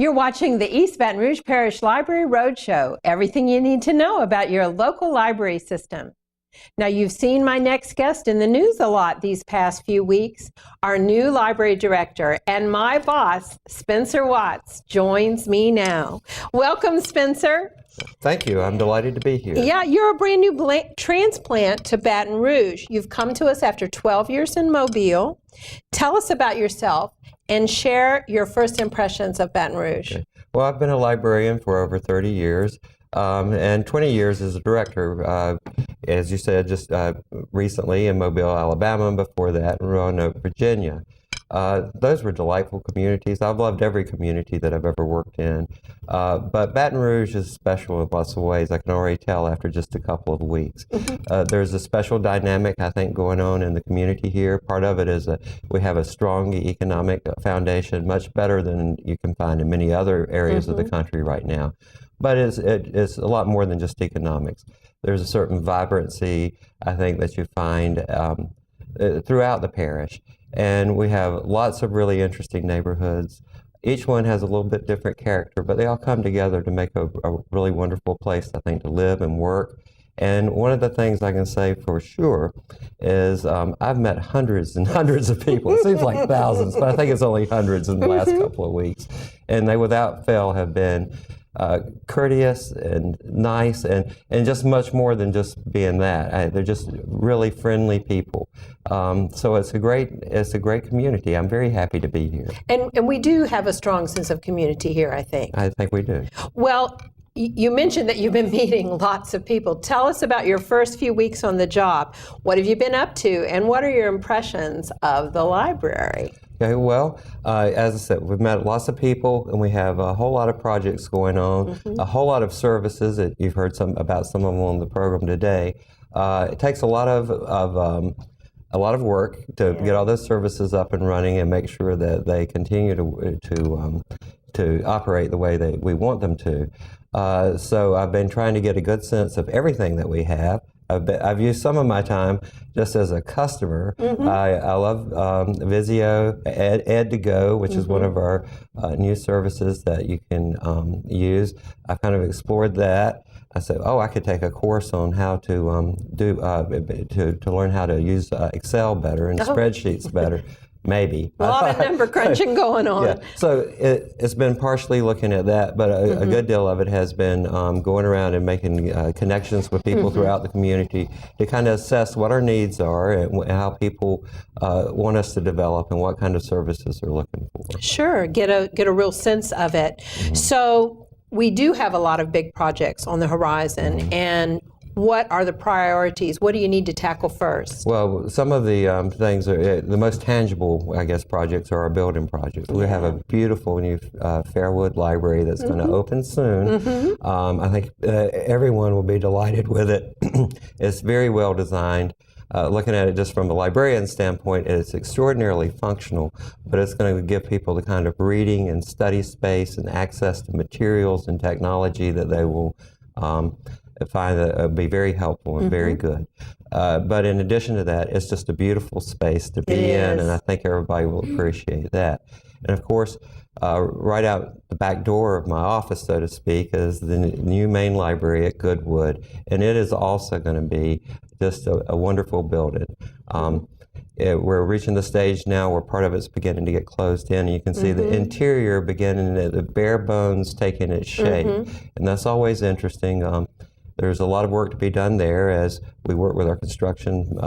You're watching the East Baton Rouge Parish Library Roadshow, everything you need to know about your local library system. Now, you've seen my next guest in the news a lot these past few weeks. Our new library director and my boss, Spencer Watts, joins me now. Welcome, Spencer. Thank you. I'm delighted to be here. Yeah, you're a brand new transplant to Baton Rouge. You've come to us after 12 years in Mobile. Tell us about yourself and share your first impressions of Baton Rouge. Okay. Well, I've been a librarian for over 30 years and 20 years as a director. As you said, just recently in Mobile, Alabama, and before that in Roanoke, Virginia. Those were delightful communities. I've loved every community that I've ever worked in. But Baton Rouge is special in lots of ways. I can already tell after just a couple of weeks. There's a special dynamic, I think, going on in the community here. Part of it is we have a strong economic foundation, much better than you can find in many other areas of the country right now. But it's a lot more than just economics. There's a certain vibrancy, I think, that you find throughout the parish. And we have lots of really interesting neighborhoods. Each one has a little bit different character, but they all come together to make a really wonderful place, I think, to live and work. And one of the things I can say for sure is I've met hundreds and hundreds of people. It seems like thousands, but I think it's only hundreds in the last couple of weeks. And they, without fail, have been courteous and nice and just much more than just being that. They're just really friendly people. So it's a great community. I'm very happy to be here. And we do have a strong sense of community here, I think. I think we do. Well, you mentioned that you've been meeting lots of people. Tell us about your first few weeks on the job. What have you been up to, and what are your impressions of the library? Okay, well, as I said, we've met lots of people, and we have a whole lot of projects going on, a whole lot of services that you've heard about some of them on the program today. It takes a lot of work to get all those services up and running and make sure that they continue to operate the way that we want them to. So I've been trying to get a good sense of everything that we have. I've used some of my time just as a customer. I love Visio, Ed2Go, which is one of our new services that you can use. I've kind of explored that. I said, oh, I could take a course on how to to learn how to use Excel better and spreadsheets better. Maybe. A lot of number crunching going on. Yeah. So it's been partially looking at that, but a good deal of it has been going around and making connections with people throughout the community to kind of assess what our needs are and how people want us to develop and what kind of services they're looking for. Sure, get a real sense of it. So we do have a lot of big projects on the horizon, and what are the priorities? What do you need to tackle first? Well, some of the things, the most tangible, I guess, projects are our building projects. We have a beautiful new Fairwood library that's going to open soon. I think everyone will be delighted with it. It's very well designed. Looking at it just from a librarian standpoint, it's extraordinarily functional, but it's going to give people the kind of reading and study space and access to materials and technology that they will find that be very helpful and very good. But in addition to that, it's just a beautiful space to be in, and I think everybody will appreciate that. And of course, right out the back door of my office, so to speak, is the new main library at Goodwood, and it is also going to be just a wonderful building. We're reaching the stage now where part of it's beginning to get closed in, and you can see the interior beginning, the bare bones taking its shape, and that's always interesting. There's a lot of work to be done there as we work with our construction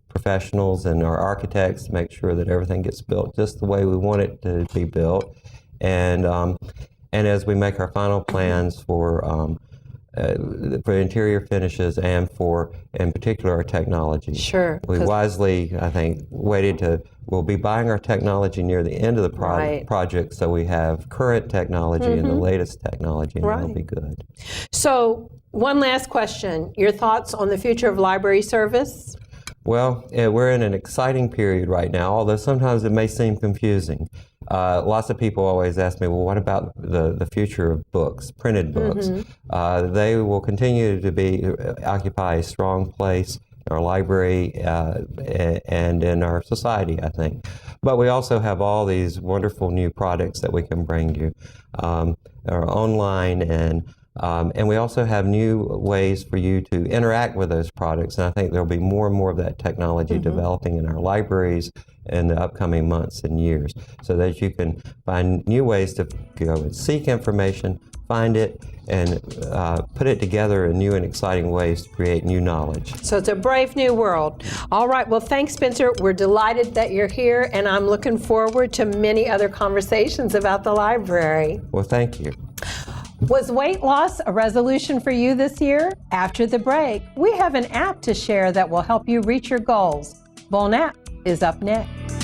professionals and our architects to make sure that everything gets built just the way we want it to be built, and as we make our final plans for interior finishes and for, in particular, our technology. Sure. We wisely, I think, we'll be buying our technology near the end of the project, so we have current technology and the latest technology, and that'll be good. So, one last question. Your thoughts on the future of library service? Well, we're in an exciting period right now, although sometimes it may seem confusing. Lots of people always ask me, well, what about the future of books, printed books? They will continue to occupy a strong place in our library and in our society, I think. But we also have all these wonderful new products that we can bring you. Are online, and we also have new ways for you to interact with those products. And I think there'll be more and more of that technology developing in our libraries in the upcoming months and years, so that you can find new ways to go and seek information, find it, and put it together in new and exciting ways to create new knowledge. So it's a brave new world. All right, well, thanks, Spencer. We're delighted that you're here, and I'm looking forward to many other conversations about the library. Well, thank you. Was weight loss a resolution for you this year? After the break, we have an app to share that will help you reach your goals. Bon App is up next.